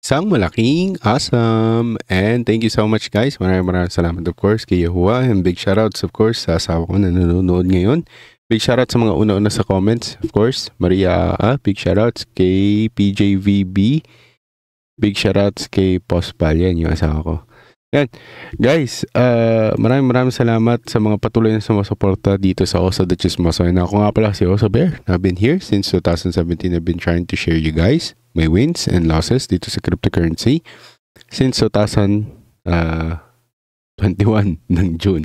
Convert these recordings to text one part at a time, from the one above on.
Isang malaking awesome and thank you so much guys. Maraming salamat of course kay Yahuwah and big shoutouts of course sa asawa ko na nanonood ngayon. Big shoutout sa mga una-una sa comments of course. Maria, big shoutouts kay PJVB. Big shoutouts kay Post Balyan, yung asawa ko. Yan. Guys, maraming salamat sa mga patuloy na sumusuporta dito sa Oso the Chismoso. And ako nga pala si Oso Bear. I've been here since 2017. I've been trying to share you guys my wins and losses dito sa cryptocurrency since 2021 ng June.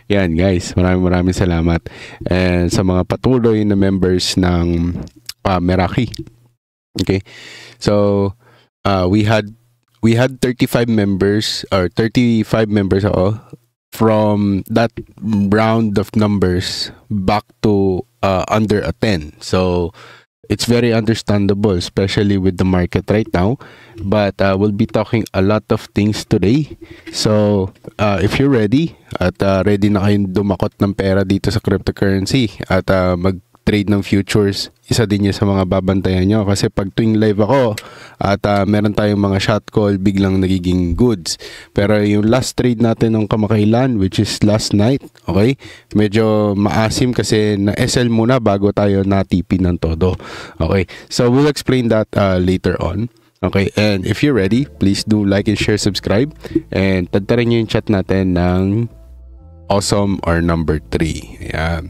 Yan guys, maraming salamat. And sa mga patuloy na members ng Meraki. Okay. So, we had 35 members or 35 members from that round of numbers back to under a 10. So it's very understandable, especially with the market right now. But we'll be talking a lot of things today. So if you're ready at ready na kayong dumakot ng pera dito sa cryptocurrency at mag-trade ng futures, isa din yun sa mga babantayan nyo. Kasi pag tuwing live ako at meron tayong mga shot call, biglang nagiging goods. Pero yung last trade natin ng kamakailan, which is last night, okay, medyo maasim kasi na-SL muna bago tayo na-TP ng todo. Okay, so we'll explain that later on. Okay, and if you're ready, please do like and share, subscribe. And tagtarin nyo yung chat natin ng awesome or number 3. Ayan.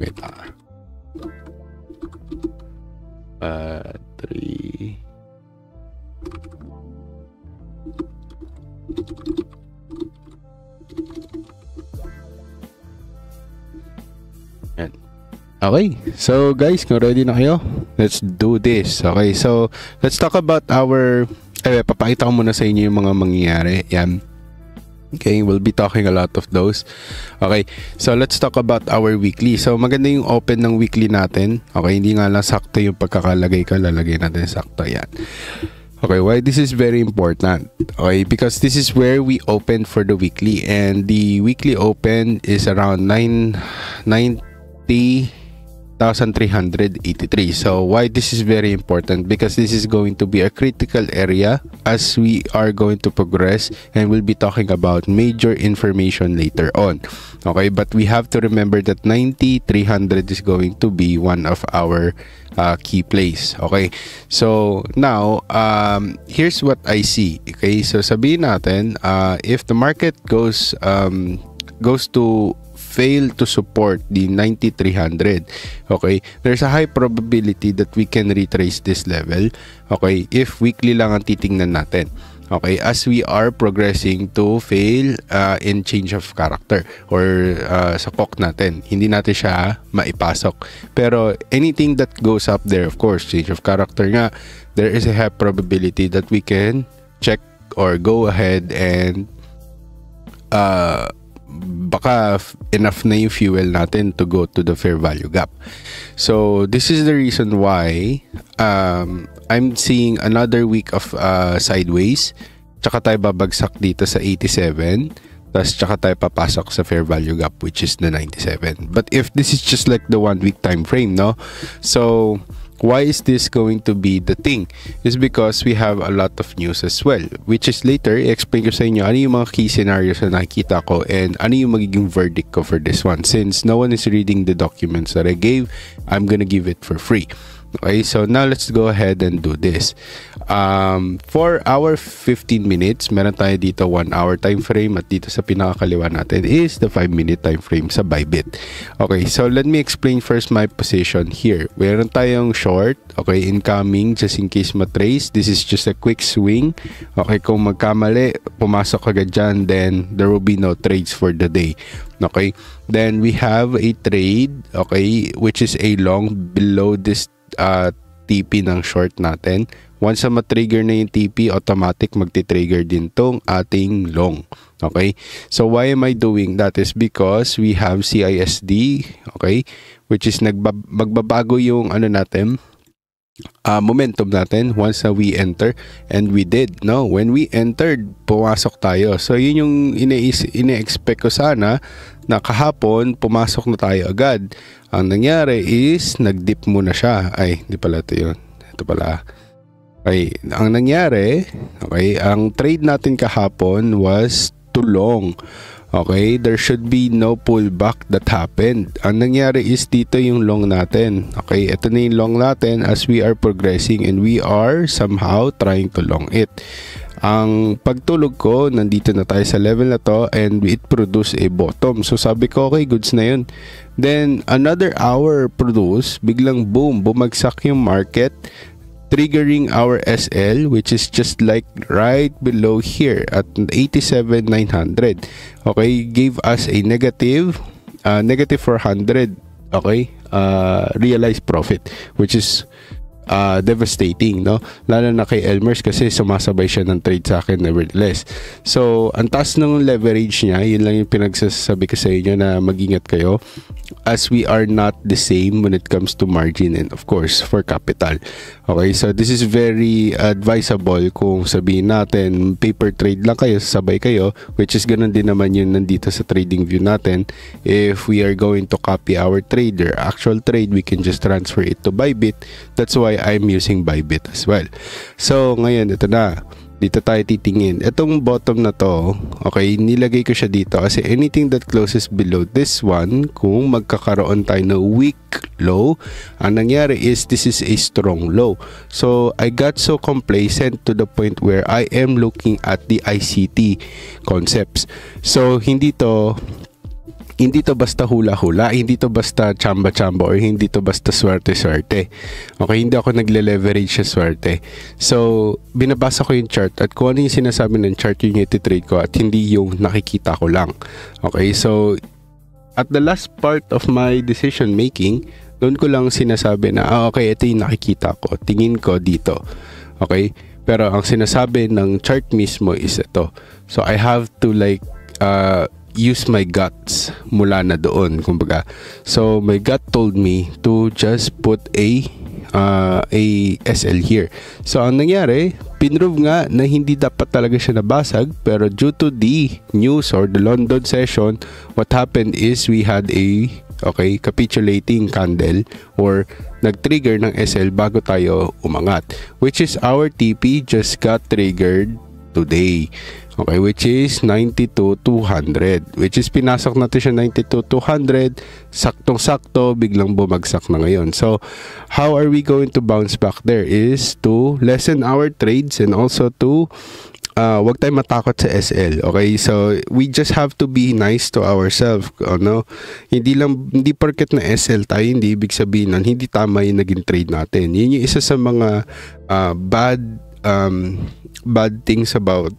Wait, 3. Yan. Okay, so guys, kung ready na kayo, let's do this. Okay, so let's talk about our papakita ko muna sa inyo yung mga mangyayari. Yan. Okay, we'll be talking a lot of those. Okay, so let's talk about our weekly. So maganda yung open ng weekly natin. Okay, hindi nga lang sakto yung pagkakalagay ko. Lalagay natin sakto. Yan. Okay, why this is very important? Okay, because this is where we open for the weekly. And the weekly open is around 90,383. So why this is very important? Because this is going to be a critical area as we are going to progress, and we'll be talking about major information later on. Okay, but we have to remember that 90,300 is going to be one of our key plays. Okay, so now here's what I see. Okay, so sabihin natin if the market goes to fail to support the 90,300, okay, there's a high probability that we can retrace this level, okay, if weekly lang ang titingnan natin. Okay, as we are progressing to fail in change of character or sa POC natin, hindi natin siya maipasok. Pero anything that goes up there, of course, change of character nga, there is a high probability that we can check or go ahead and baka enough na yung fuel natin to go to the fair value gap. So this is the reason why I'm seeing another week of sideways, tsaka tayo babagsak dito sa 87, tas tsaka tayo papasok sa fair value gap, which is the 97. But if this is just like the 1 week time frame, no? So why is this going to be the thing? Is because we have a lot of news as well, which is later i-explain ko sa inyo ano yung mga key scenarios na nakikita ko and ano yung magiging verdict ko for this one. Since no one is reading the documents that I gave, I'm gonna give it for free. Okay, so now let's go ahead and do this. For our 15 minutes, meron tayo dito 1 hour time frame, at dito sa pinakakaliwa natin is the 5-minute time frame sa Bybit. Okay, so let me explain first my position here. Meron tayong short, okay, incoming, just in case matrace. This is just a quick swing. Okay, kung magkamali, pumasok agad dyan, then there will be no trades for the day. Okay, then we have a trade, okay, which is a long below this TP ng short natin, once na ma-trigger na yung TP, automatic magti-trigger din tong ating long. Okay? So why am I doing that is because we have CISD, okay? Which is magbabago yung ano natin, momentum natin once na we enter, and we did, no? When we entered, pumasok tayo. So yun yung ine-expect ko sana, na kahapon pumasok na tayo agad. Ang nangyari is nag-dip muna siya. Ay, hindi pala ito yun. Ito pala. Okay, ang nangyari, okay, ang trade natin kahapon was too long. Okay, there should be no pullback that happened. Ang nangyari is dito yung long natin. Okay, ito na yung long natin as we are progressing and we are somehow trying to long it. Ang pagtulog ko, nandito na tayo sa level na to and it produced a bottom. So sabi ko, okay, goods na yun. Then another hour produce, biglang boom, bumagsak yung market, triggering our SL, which is just like right below here at 87,900. Okay, gave us a negative 400, okay, realized profit, which is devastating, no? Lalo na kay Elmers kasi sumasabay siya ng trade sa akin nevertheless. So, ang taas ng leverage niya, yun lang yung pinagsasabi ko sa inyo na mag-ingat kayo as we are not the same when it comes to margin and of course for capital. Okay, so this is very advisable kung sabihin natin paper trade lang kayo, sabay kayo, which is ganun din naman yun nandito sa trading view natin. If we are going to copy our trader actual trade, we can just transfer it to Bybit. That's why I'm using Bybit as well. So ngayon, ito na, dito tayo titingin. Itong bottom na to, okay, nilagay ko siya dito kasi anything that closes below this one, kung magkakaroon tayo ng weak low, ang nangyari is this is a strong low. So I got so complacent to the point where I am looking at the ICT concepts. So hindi to basta hula-hula, hindi to basta chamba-chamba, or hindi to basta swerte-swerte. Okay, hindi ako nagle-leverage sa swerte. So, binabasa ko yung chart at kung ano yung sinasabi ng chart yung iti-trade ko at hindi yung nakikita ko lang. Okay, so at the last part of my decision making, doon ko lang sinasabi na, okay, ito yung nakikita ko, tingin ko dito. Okay, pero ang sinasabi ng chart mismo is ito. So, I have to like, use my guts mula na doon, kumbaga. So my gut told me to just put a SL here. So ang nangyari, pinrove nga na hindi dapat talaga siya nabasag, pero due to the news or the London session, what happened is we had a capitulating candle or nag-trigger ng SL bago tayo umangat, which is our TP just got triggered today. Okay, which is 92,200, which is pinasok natin siya 92,200, saktong-sakto, biglang bumagsak na ngayon. So, how are we going to bounce back there is to lessen our trades and also to wag tayo matakot sa SL. Okay, so we just have to be nice to ourselves, no? Hindi porket na SL tayo, hindi ibig sabihin na hindi tama yung naging trade natin. Yun yung isa sa mga bad things about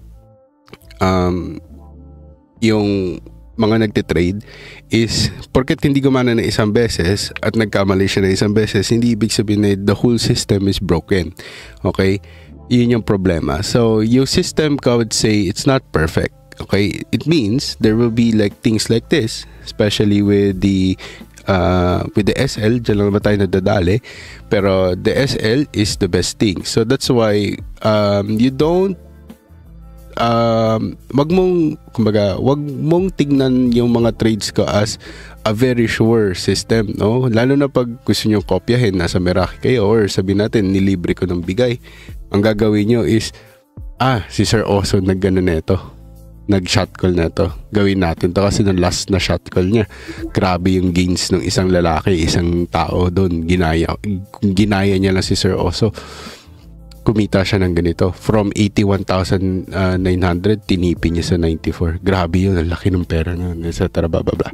yung mga nagtitrade is porket hindi gumana na isang beses at nagkamali siya na isang beses, hindi ibig sabihin na the whole system is broken. Okay, yun yung problema. So yung system ko, I would say it's not perfect. Okay, it means there will be like things like this, especially with the SL. Diyan lang naman tayo nadadali, pero the SL is the best thing. So that's why you don't wag mong tignan yung mga trades ko as a very sure system, no? Lalo na pag gusto nyo kopyahin, nasa Meraki kayo, or sabihin natin nilibre ko ng bigay, ang gagawin nyo is si Sir Oso naggano neto, nag-shot call na to, gawin natin to kasi nung last na shot call niya, grabe yung gains ng isang lalaki, isang tao doon, ginaya niya lang si Sir Oso. Kumita siya ng ganito. From 81,900, tinipin niya sa 94. Grabe yun. Ang laki ng pera na. Etc. Blah.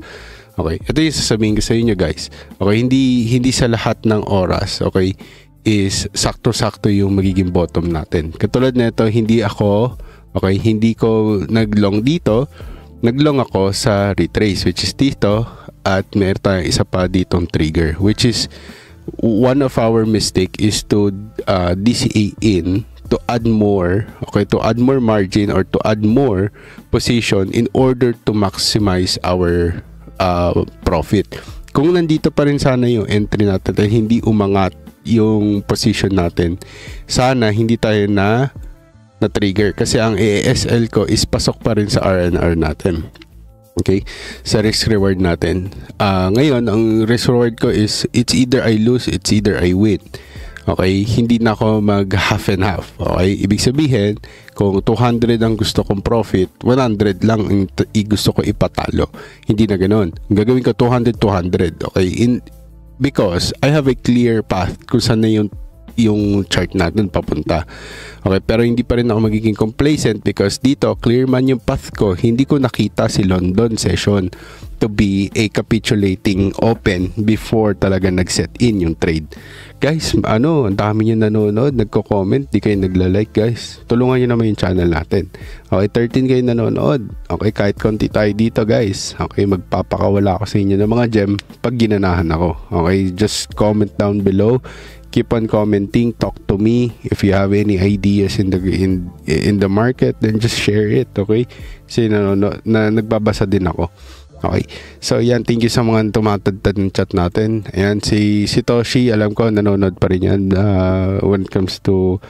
Okay. Ito yung sasabihin ko sa inyo, guys. Okay. Hindi sa lahat ng oras, okay, is sakto-sakto yung magiging bottom natin. Katulad nito, hindi ko nag-long dito. Nag-long ako sa retrace, which is dito. At meron tayong isa pa ditong trigger, which is one of our mistake is to DCA in to add more, okay, to add more margin or to add more position in order to maximize our profit. Kung nandito pa rin sana yung entry natin at hindi umangat yung position natin, sana hindi tayo na trigger kasi ang ASL ko is pasok pa rin sa RNR natin. Okay, sa risk reward natin. Ngayon, ang risk reward ko is it's either I lose, it's either I win. Okay, hindi na ako mag half and half. Okay, ibig sabihin, kung 200 ang gusto kong profit, 100 lang ang gusto ko ipatalo. Hindi na ganoon. Gagawin ko 200, 200. Okay, because I have a clear path kung saan na yung chart natin papunta. Okay, pero hindi pa rin ako magiging complacent because dito, clear man yung path ko, hindi ko nakita si London session to be a capitulating open before talaga nag-set in yung trade. Guys, ang dami nyo nanonood, nagko-comment, di kayo nagla-like guys. Tulungan nyo naman yung channel natin. Okay, 13 kayo nanonood. Okay, kahit konti tayo dito guys. Okay, magpapakawala ako sa inyo ng mga gem pag ginanahan ako. Okay, just comment down below. Keep on commenting, talk to me. If you have any ideas in the market, then just share it, okay? Kasi nagbabasa din ako. Okay. So yan, thank you sa mga tumatagtad ng chat natin. Ayan, si Toshi, alam ko nanonood pa rin yan when it comes to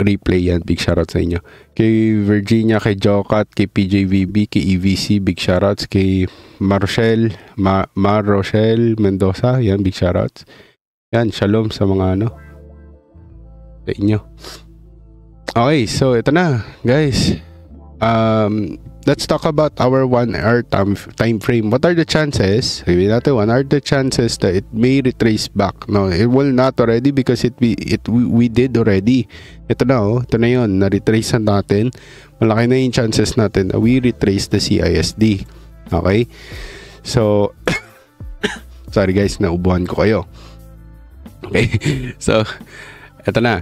replay yan. Big shoutout sa inyo. Kay Virginia, kay Jokat, kay PJVB, kay EVC, big shoutouts. Kay Marochelle Mendoza, yan, big shoutouts. Yan, shalom sa mga sa inyo. Okay, so ito na, guys. Let's talk about our 1 hour time frame. What are the chances? Sabihin natin, what are the chances that it may retrace back? No, it will not already because we did already. Ito na, ito na yun. Na-retrace na natin. Malaki na yung chances natin na we retrace the CISD. Okay? So, sorry guys, naubuhan ko kayo. Okay, so eto na,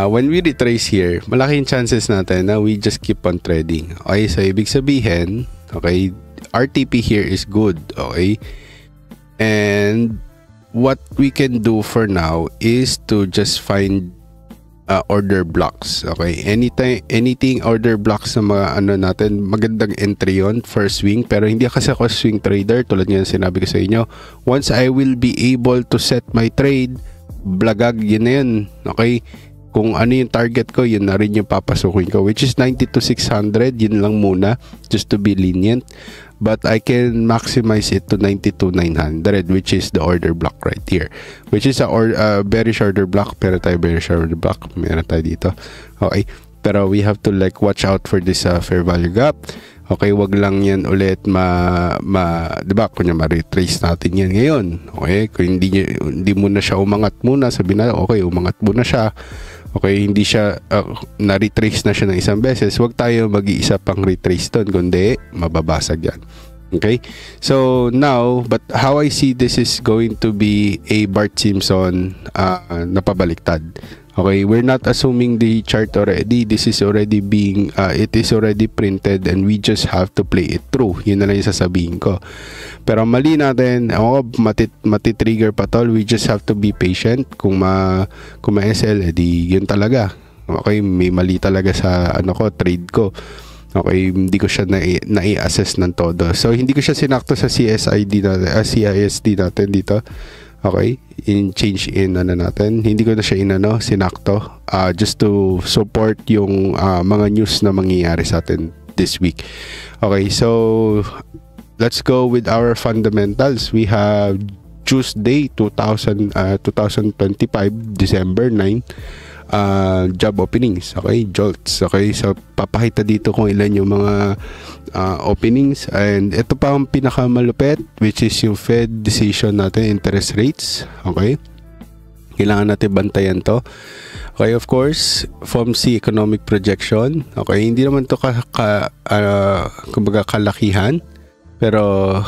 when we retrace here, malaking chances natin na we just keep on trading. Okay, so ibig sabihin, okay, RTP here is good. Okay, and what we can do for now is to just find order blocks. Okay, anything order blocks na mga natin, magandang entry yon for swing. Pero hindi kasi ako swing trader, tulad nga sinabi ko sa inyo. Once I will be able to set my trade, blagag, yun na yun. Okay, kung ano yung target ko, yun na rin yung papasukin ko, which is 90 to 600. Yun lang muna, just to be lenient. But I can maximize it to 92 900, which is the order block right here, which is a bearish order block. Pero tayo bearish order block, meron tayo dito. Okay, pero we have to like watch out for this fair value gap. Okay, wag lang yan ulit diba, kunya ma-retrace natin yan ngayon. Okay, kung hindi muna siya umangat muna, sabihin na, okay, umangat muna siya. Okay, hindi siya na-retrace na siya ng isang beses, wag tayo mag-iisa pang retrace doon, kundi mababasag yan. Okay, so now, but how I see this is going to be a Bart Simpson na pabaliktad. Okay, we're not assuming the chart already. This is already being it is already printed and we just have to play it through. Yun na lang yung sasabihin ko. Pero mali natin, matitrigger pa tol. We just have to be patient. Kung ma-SL, edi yun talaga. Okay, may mali talaga sa trade ko. Okay, hindi ko siya na-i-assess ng todo. So hindi ko siya sinakto sa CISD natin dito. Okay, change in natin. Hindi ko na siya sinakto just to support yung mga news na mangyayari sa atin this week. Okay, so let's go with our fundamentals. We have Tuesday 2025 December 9 job openings. Okay, JOLTS. Okay, so papakita dito kung ilan yung mga openings, and ito pa ang pinakamalupit, which is yung Fed decision natin, interest rates. Okay, kailangan natin bantayan to. Okay, of course, FOMC economic projection. Okay, hindi naman to kumbaga kalakihan, pero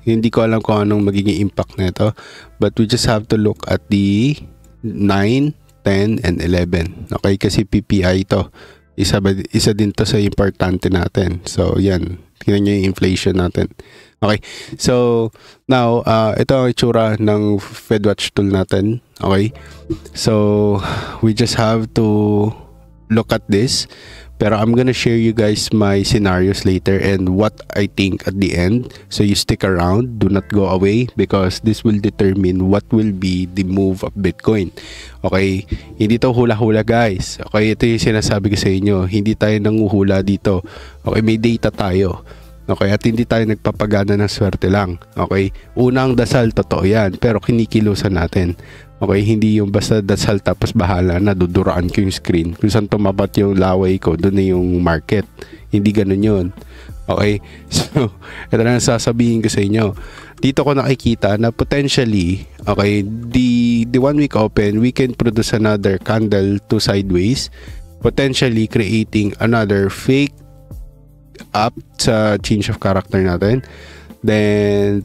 hindi ko alam kung anong magiging impact nito, but we just have to look at the 9, 10, and 11. Okay, kasi PPI to. Isa din to sa importante natin. So, yan. Tingnan nyo yung inflation natin. Okay. So, now, ito ang itsura ng FedWatch tool natin. Okay. So, we just have to look at this. Pero I'm gonna share you guys my scenarios later and what I think at the end. So you stick around, do not go away because this will determine what will be the move of Bitcoin. Okay, hindi to hula-hula guys. Okay, ito yung sinasabi ko sa inyo. Hindi tayo nanguhula dito. Okay, may data tayo. Okay, at hindi tayo nagpapagana ng swerte lang. Okay, unang dasal, totoo yan. Pero kinikilusan natin. Okay, hindi yung basta dasal tapos bahala na duduraan ko yung screen. Kung saan tumapat yung laway ko, doon na yung market. Hindi ganun yun. Okay, so ito na sasabihin ko sa inyo. Dito ko nakikita na potentially, okay, the 1 week open, we can produce another candle to sideways, potentially creating another fake up sa change of character natin. Then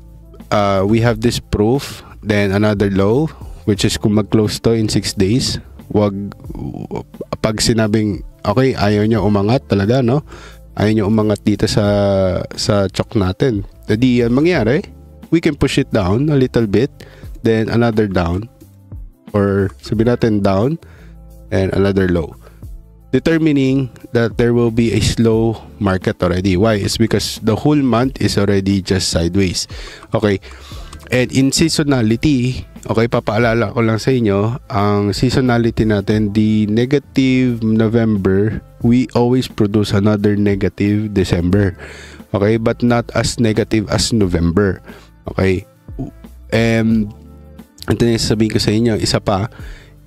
we have this proof, then another low, which is kung mag-close to in 6 days, wag pag sinabing okay, ayaw niya umangat talaga, no? Ayaw niya umangat dito sa chok natin. Jadi mangyari, we can push it down a little bit, then another down, or sabihin natin down and another low, determining that there will be a slow market already. Why? It's because the whole month is already just sideways. Okay. And in seasonality, okay, papaalala ko lang sa inyo, ang seasonality natin, the negative November, we always produce another negative December. Okay, but not as negative as November. Okay. And ito na sabihin ko sa inyo, isa pa,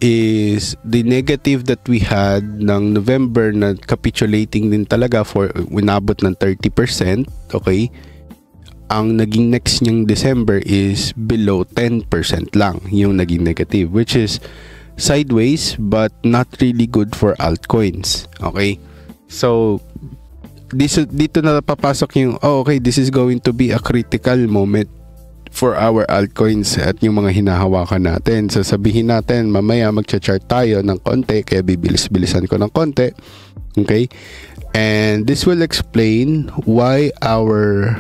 is the negative that we had ng November na capitulating din talaga for winabot ng 30%, okay? Ang naging next niyang December is below 10% lang yung naging negative, which is sideways but not really good for altcoins. Okay? So, dito na papasok yung, okay, this is going to be a critical moment for our altcoins at yung mga hinahawakan natin. So, sabihin natin, mamaya magcha-chart tayo ng konti, kaya bibilis-bilisan ko ng konti. Okay? And this will explain why our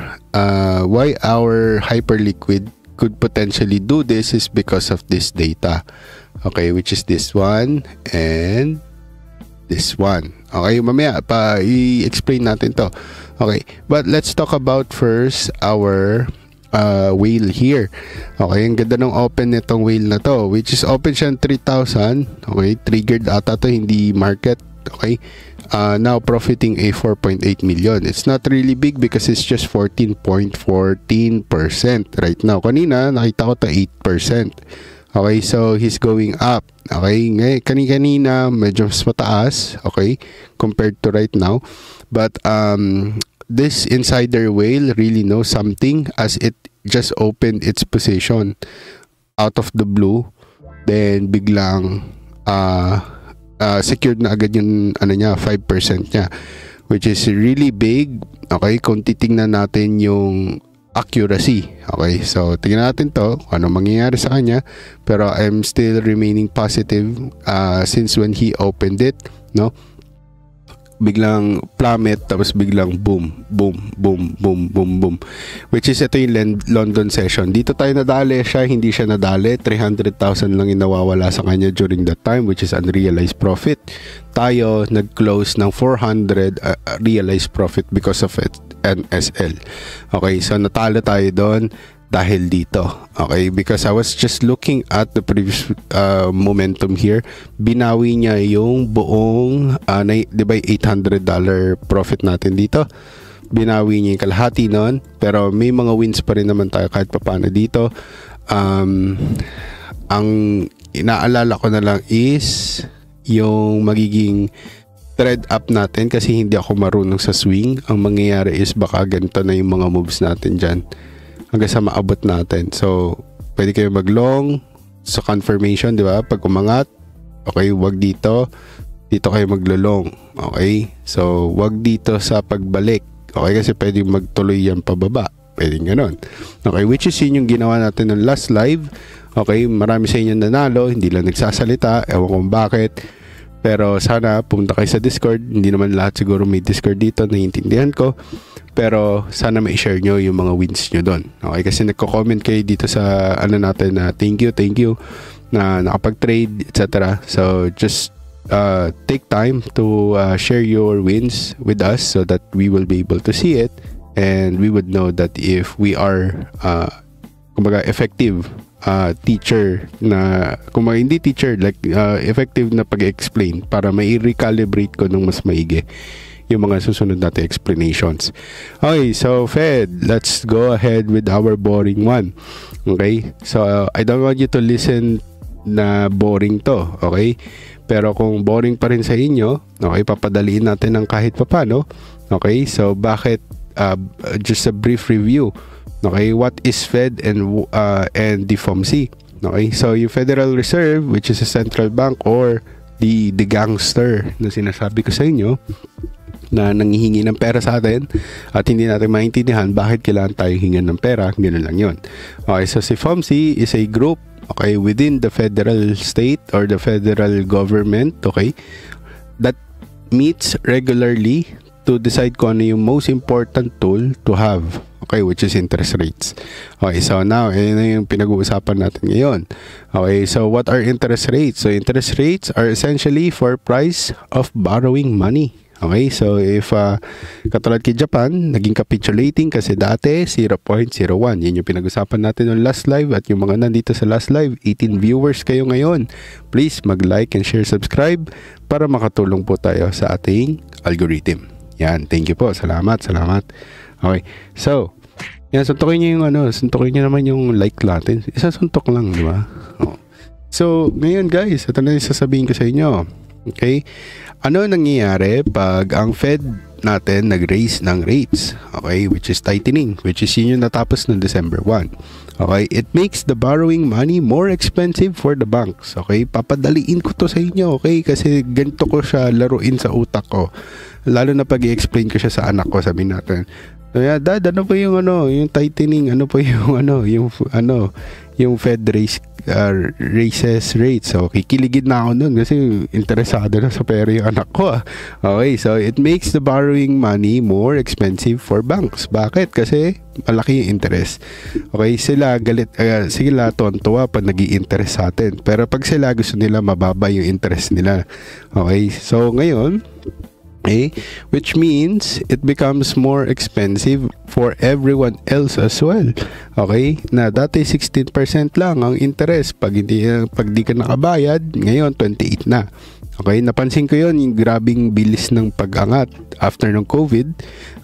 hyperliquid could potentially do this is because of this data. Okay, which is this one and this one. Okay, mamaya pa i-explain natin to. Okay, but let's talk about first our whale here. Okay, ang ganda ng open nitong whale na to, which is open siya 3,000. Okay, triggered ata to, hindi market. Okay, now profiting a 4.8 million. It's not really big because it's just 14.14% right now. Kanina nakita ko to 8%. Okay, so he's going up. Okay, kanina medyo mas mataas, okay, compared to right now. But this insider whale really knows something as it just opened its position out of the blue, then biglang secured na agad yung niya, 5% niya, which is really big. Okay, kung titingnan natin yung accuracy. Okay, so tingnan natin to, ano mangyayari sa kanya. Pero I'm still remaining positive since when he opened it, no? Biglang plummet, tapos biglang boom, boom, boom, boom, boom, boom. Which is ito yung London session. Dito tayo nadali siya, hindi siya nadali. 300,000 lang yung nawawala sa kanya during that time, which is unrealized profit. Tayo nag-close ng 400 realized profit because of it, NSL. Okay, so natalo tayo doon dahil dito. Okay, because I was just looking at the previous momentum here. Binawi niya yung buong di ba $800 profit natin dito. Binawi niya yung kalahati nun, pero may mga wins pa rin naman tayo kahit papaano dito. Ang inaalala ko na lang is yung magiging thread up natin, kasi hindi ako marunong sa swing. Ang mangyayari is baka ganito na yung mga moves natin dyan hanggang sa maabot natin. So, pwede kayo mag-long sa confirmation, di ba? Pag umangat, okay, wag dito. Dito kayo maglo-long. Okay? So, wag dito sa pagbalik. Okay? Kasi pwede magtuloy yan pababa. Pwede ganon. Okay? Which is yun yung ginawa natin ng last live. Okay? Marami sa inyo nanalo. Hindi lang nagsasalita. Ewan kung bakit. Pero sana pumunta kayo sa Discord. Hindi naman lahat siguro may Discord dito, naiintindihan ko. Pero sana ma-share nyo yung mga wins nyo doon. Okay, kasi nagko-comment kayo dito sa ano natin na thank you na nakapag-trade, etc. So just take time to share your wins with us so that we will be able to see it and we would know that if we are kumbaga effective teacher na kumbaga hindi teacher like effective na pag-explain para mai-recalibrate ko ng mas maigi yung mga susunod natin explanations. Okay, so Fed, let's go ahead with our boring one. Okay, so I don't want you to listen na boring to, okay? Pero kung boring pa rin sa inyo, okay, papadaliin natin ng kahit papano. Okay, so bakit just a brief review. Okay, what is Fed and the FOMC? Okay, so yung Federal Reserve, which is a central bank or the gangster na sinasabi ko sa inyo na nanghihingi ng pera sa atin at hindi natin maintindihan bakit kailangan tayo hingan ng pera, ganoon lang yun. Okay, so si FOMC is a group, okay, within the federal state or the federal government, okay, that meets regularly to decide kung ano yung most important tool to have, okay, which is interest rates. Okay, so now, yun na yung pinag-uusapan natin ngayon. Okay, so what are interest rates? So interest rates are essentially for price of borrowing money. Okay, so if katulad kay Japan, naging capitulating kasi dati 0.01. Yun yung pinag-usapan natin ng last live at yung mga nandito sa last live, 18 viewers kayo ngayon. Please mag-like and share, subscribe para makatulong po tayo sa ating algorithm. Yan, thank you po. Salamat. Okay, so yan, suntukin nyo yung suntukin nyo naman yung like natin. Isa suntok lang, di ba? Oh. So, ngayon guys, ito na yung sasabihin ko sa inyo. Okay? Ano nangyayari pag ang Fed natin nag-raise ng rates? Okay? Which is tightening. Which is yun yung natapos ng December 1. Okay? It makes the borrowing money more expensive for the banks. Okay? Papadaliin ko to sa inyo. Okay? Kasi ganito ko siya laruin sa utak ko. Lalo na pag i-explain ko siya sa anak ko, sabihin natin, Dad, ano po yung yung tightening, ano po yung yung Fed raises rates. So kikiligid na ako nun kasi interesado na sa pera yung anak ko. Okay, so it makes the borrowing money more expensive for banks. Bakit? Kasi malaki yung interest. Okay, sila galit, sila tontuwa pag nag-i-interest sa atin. Pero pag sila gusto nila mababa yung interest nila. Okay, so ngayon, which means it becomes more expensive for everyone else as well. Okay? Na dati 16% lang ang interest pag di ka nakabayad, ngayon 28 na. Okay, napansin ko yon yung grabing bilis ng pag-angat after ng COVID.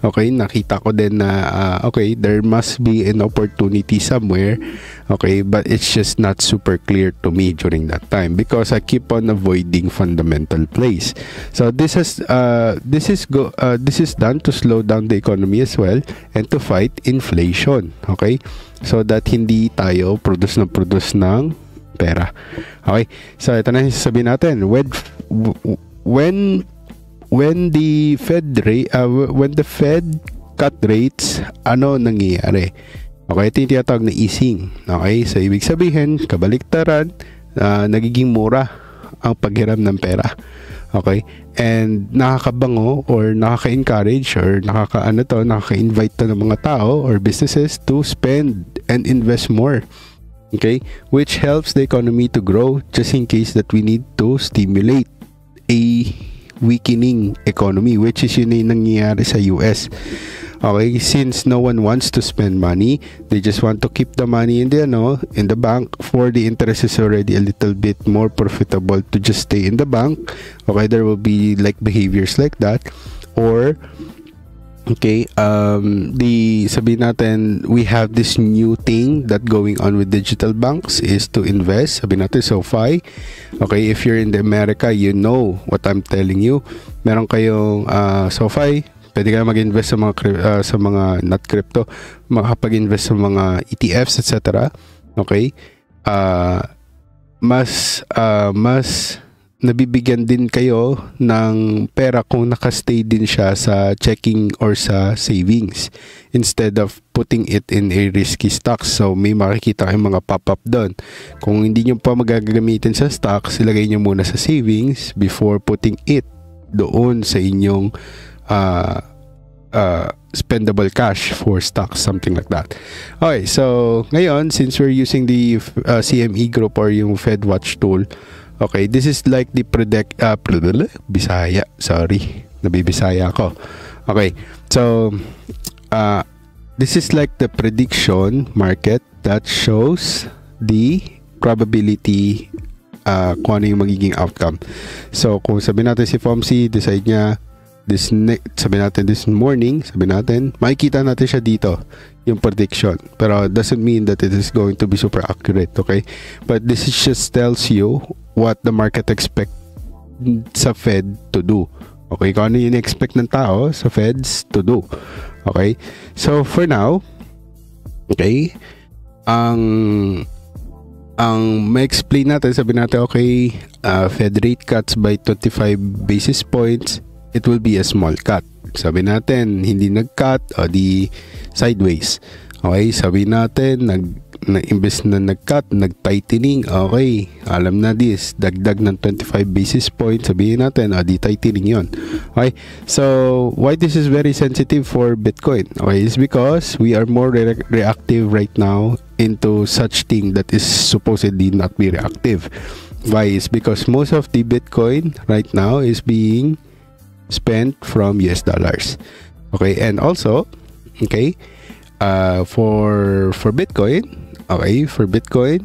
Okay, nakita ko din na okay, there must be an opportunity somewhere. Okay, but it's just not super clear to me during that time because I keep on avoiding fundamental plays. So this is done to slow down the economy as well and to fight inflation. Okay, so that hindi tayo produce ng pera. Okay, so ito na yung sasabihin natin. When the Fed cut rates, ano nangyayari? Okay, ito yung tinatawag na easing. Okay, so ibig sabihin, kabaliktaran, nagiging mura ang paghiram ng pera. Okay, and nakakabango or nakaka-encourage or nakaka-invite to ng mga tao or businesses to spend and invest more. Okay, which helps the economy to grow just in case that we need to stimulate a weakening economy, which is yun yung nangyayari sa US. Okay, since no one wants to spend money, they just want to keep the money in the bank for the interest is already a little bit more profitable to just stay in the bank. Okay, there will be like behaviors like that, or okay, sabihin natin, we have this new thing that going on with digital banks is to invest. Sabihin natin, SoFi. Okay, if you're in the America, you know what I'm telling you. Meron kayong SoFi, pwede kayo mag-invest sa mga not crypto, makapag-invest sa mga ETFs, etc. Okay, mas nabibigyan din kayo ng pera kung nakastay din siya sa checking or sa savings instead of putting it in a risky stocks. So may makikita kayong mga pop-up doon. Kung hindi nyo pa magagamitin sa stocks, ilagay nyo muna sa savings before putting it doon sa inyong spendable cash for stocks, something like that. Okay, so ngayon, since we're using the CME group or yung FedWatch tool, okay, this is like the Bisaya, sorry, nabibisaya ako. Okay, so this is like the prediction market that shows the probability kung ano yung magiging outcome. So kung sabi natin si Fomsi, decide niya sabi natin this morning, sabi natin, makikita natin siya dito yung prediction, pero doesn't mean that it is going to be super accurate, okay? But this is just tells you what the market expect sa Fed to do, okay? Kung ano yung expect ng tao sa Feds to do, okay? So for now, okay, ang ma-explain natin, sabi natin, okay, Fed rate cuts by 25 basis points, it will be a small cut. Sabi natin, hindi nag-cut, o di sideways. Okay, sabi natin, imbes na nag-cut, nag-tightening, okay, alam na this, dagdag ng 25 basis points, sabihin natin, o di tightening yon. Okay, so why this is very sensitive for Bitcoin? Okay, is because we are more reactive right now into such thing that is supposedly not be reactive. Why? Is because most of the Bitcoin right now is being spent from US dollars. Okay, and also, okay, for Bitcoin, okay, for Bitcoin,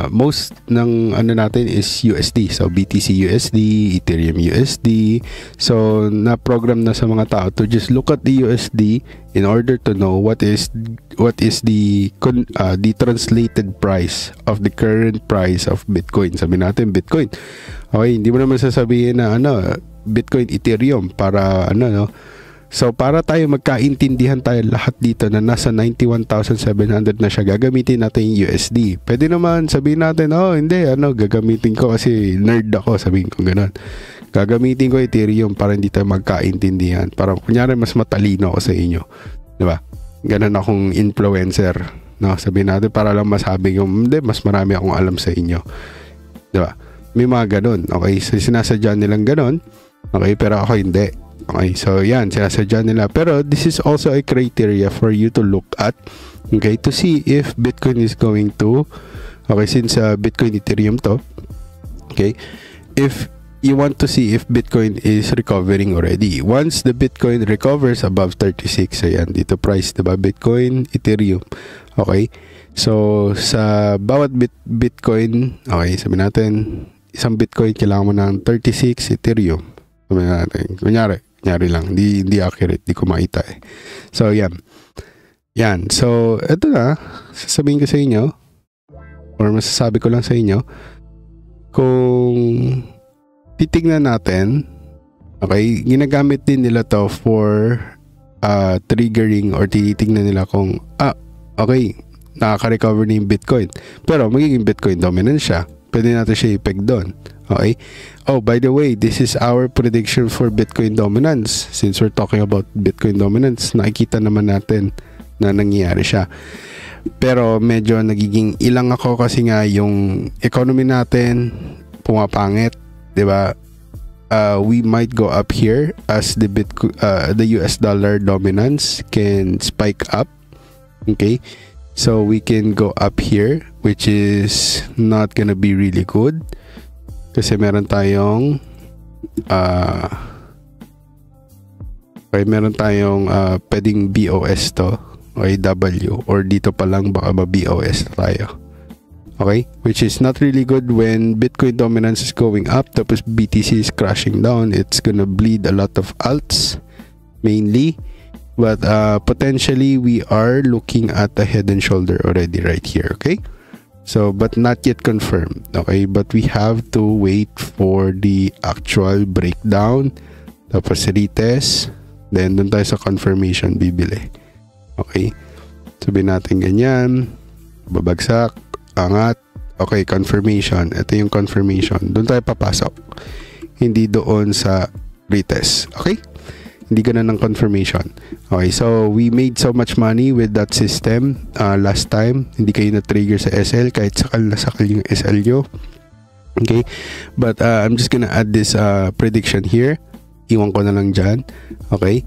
most ng ano natin is USD. So BTC USD, Ethereum USD. So na-program na sa mga tao to just look at the USD in order to know what is the translated price of the current price of Bitcoin. Sabi natin Bitcoin. Okay, hindi mo naman sasabihin na Bitcoin, Ethereum para no. So para tayo magkaintindihan tayo lahat dito na nasa 91,700 na siya, gagamitin natin yung USD. Pwede naman sabihin natin, hindi, gagamitin ko kasi nerd ako, sabihin ko gano'n. Gagamitin ko Ethereum para hindi tayo magkaintindihan. Parang kunyari mas matalino ako sa inyo. 'Di ba? Ganun akong influencer, no? Sabihin natin para lang masabi ko, hindi, mas marami akong alam sa inyo. 'Di ba? May mga ganun. Okay, so sinasadya nilang ganun. Okay, pero ako hindi. Okay, so yan, sinasadya nila. Pero this is also a criteria for you to look at, okay, to see if Bitcoin is going to, okay, since Bitcoin Ethereum to, okay, if you want to see if Bitcoin is recovering already. Once the Bitcoin recovers above 36, ayan, dito price, diba, Bitcoin, Ethereum, okay, so sa bawat Bitcoin, okay, sabi natin, isang Bitcoin kailangan mo ng 36 Ethereum. Sabi natin, kunyari lang, hindi accurate, di ko makita eh. So yan, so eto na, sasabihin ko sa inyo, or masasabi ko lang sa inyo, kung titignan natin, okay, ginagamit din nila to for triggering, or titignan nila kung okay, nakaka-recover na yung Bitcoin, pero magiging Bitcoin dominant siya, pwede natin siya i-peg doon. Okay, oh, by the way, this is our prediction for Bitcoin dominance. Since we're talking about Bitcoin dominance, nakikita naman natin na nangyayari siya, pero medyo nagiging ilang ako kasi nga yung economy natin pumapangit, diba? We might go up here as the US dollar dominance can spike up. Okay, so we can go up here, which is not gonna be really good kasi meron tayong pwedeng BOS to, okay, W, or dito pa lang baka ma-BOS tayo. Okay, which is not really good when Bitcoin dominance is going up tapos BTC is crashing down. It's gonna bleed a lot of alts mainly, but potentially we are looking at a head and shoulder already right here. Okay, so but not yet confirmed. Okay, but we have to wait for the actual breakdown tapos retest, then dun tayo sa confirmation bibili. Okay, sabihin natin ganyan, babagsak, angat, Okay, confirmation. Ito yung confirmation. Doon tayo papasok. Hindi doon sa retest. Okay? Hindi ganun ng confirmation. Okay, so we made so much money with that system last time. Hindi kayo na-trigger sa SL kahit sakal na sakal yung SL nyo. Okay? But I'm just gonna add this prediction here. Iwan ko na lang dyan. Okay?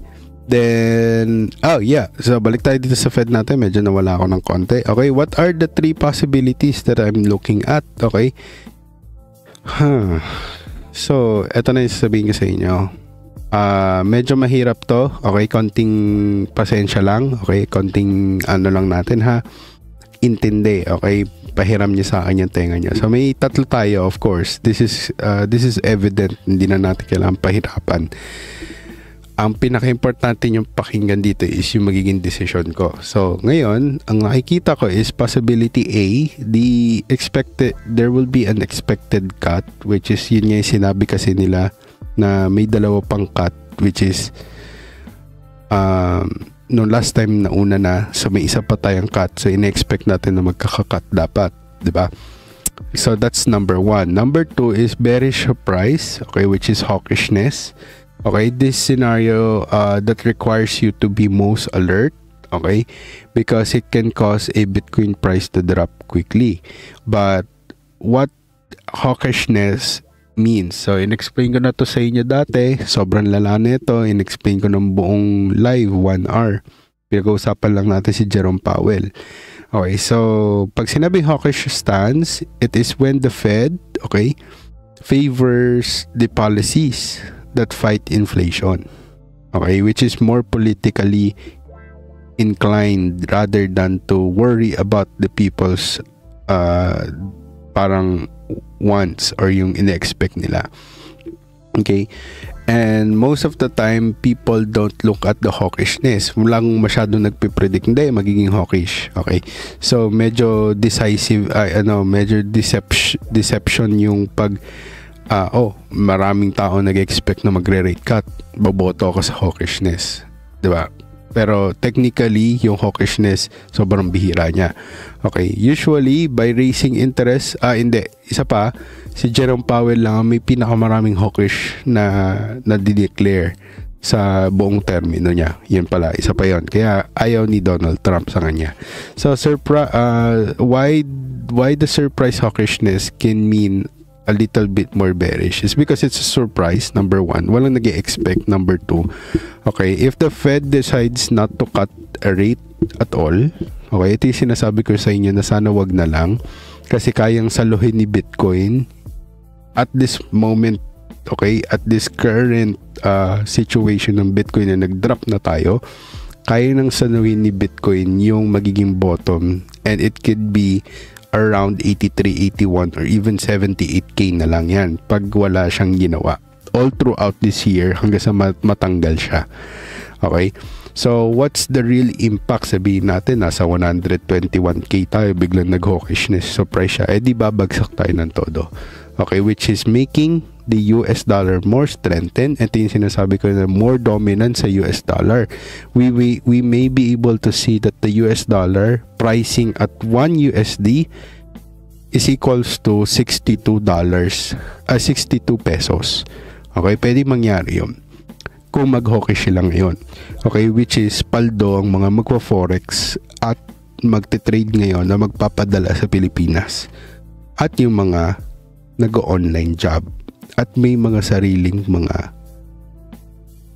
Then, oh yeah. So, balik tayo dito sa Fed natin. Medyo nawala ako ng konti. Okay, what are the 3 possibilities that I'm looking at? Okay. So, eto na yung sasabihin ko sa inyo. Medyo mahirap to. Okay, konting pasensya lang. Okay, konting ano lang natin ha. Intindi. Okay, pahiram niyo sa akin yung tenga niyo. So, may tatlo tayo, of course. This is evident. Hindi na natin kailangan pahirapan. Ang pinaka-importante yung pakinggan dito is yung magiging decision ko. So, ngayon, ang nakikita ko is possibility A, there will be an expected cut, which is yun nga yung sinabi kasi nila na may dalawa pang cut, which is no last time na una na, so may isa pa tayong cut. So, ina-expect natin na magkaka-cut dapat, di ba? So, that's number 1. Number 2 is bearish price, okay, which is hawkishness. Okay, this scenario that requires you to be most alert, okay, because it can cause a Bitcoin price to drop quickly. But what hawkishness means, so in-explain ko na to sa inyo dati, sobrang lala nito, in-explain ko ng buong live 1 hour. Pinag-uusapan lang natin si Jerome Powell. Okay, so pag sinabi hawkish stance, it is when the Fed, okay, favors the policies that fight inflation, okay, which is more politically inclined rather than to worry about the people's parang wants or yung ina-expect nila. Okay, and most of the time people don't look at the hawkishness. Walang masyadong nagpipredict hindi magiging hawkish. Okay, so medyo decisive, medyo deception yung pag maraming tao nag-expect na magre-rate cut, boboto ako sa hawkishness, diba? Pero technically yung hawkishness sobrang bihira niya. Okay, usually by raising interest, isa pa, si Jerome Powell lang may pinakamaraming hawkish na di-declare sa buong termino niya. Yun pala, isa pa yon. Kaya ayaw ni Donald Trump sa kanya. So why the surprise hawkishness can mean a little bit more bearish is because it's a surprise, number 1. Walang nag-expect, number 2. Okay, if the Fed decides not to cut a rate at all, okay, ito yung sinasabi ko sa inyo na sana wag na lang kasi kayang saluhin ni Bitcoin at this moment, okay, at this current situation ng Bitcoin na nag-drop na tayo, kaya nang saluhin ni Bitcoin yung magiging bottom, and it could be around 83, 81 or even 78k na lang yan pag wala siyang ginawa all throughout this year hanggang sa matanggal siya. Okay, so what's the real impact? Sabihin natin nasa 121k tayo, biglang nag-hawkishness, so price siya, di babagsak tayo ng todo. Okay, which is making the US dollar more strengthened. Ito yung sinasabi ko na more dominant sa US dollar. We may be able to see that the US dollar pricing at 1 USD is equals to $62 pesos. Okay, pwede mangyari yun kung mag-hawkish sila ngayon. Okay, which is paldo ang mga magpa-forex at magte-trade ngayon na magpapadala sa Pilipinas at yung mga nag-online job at may mga sariling mga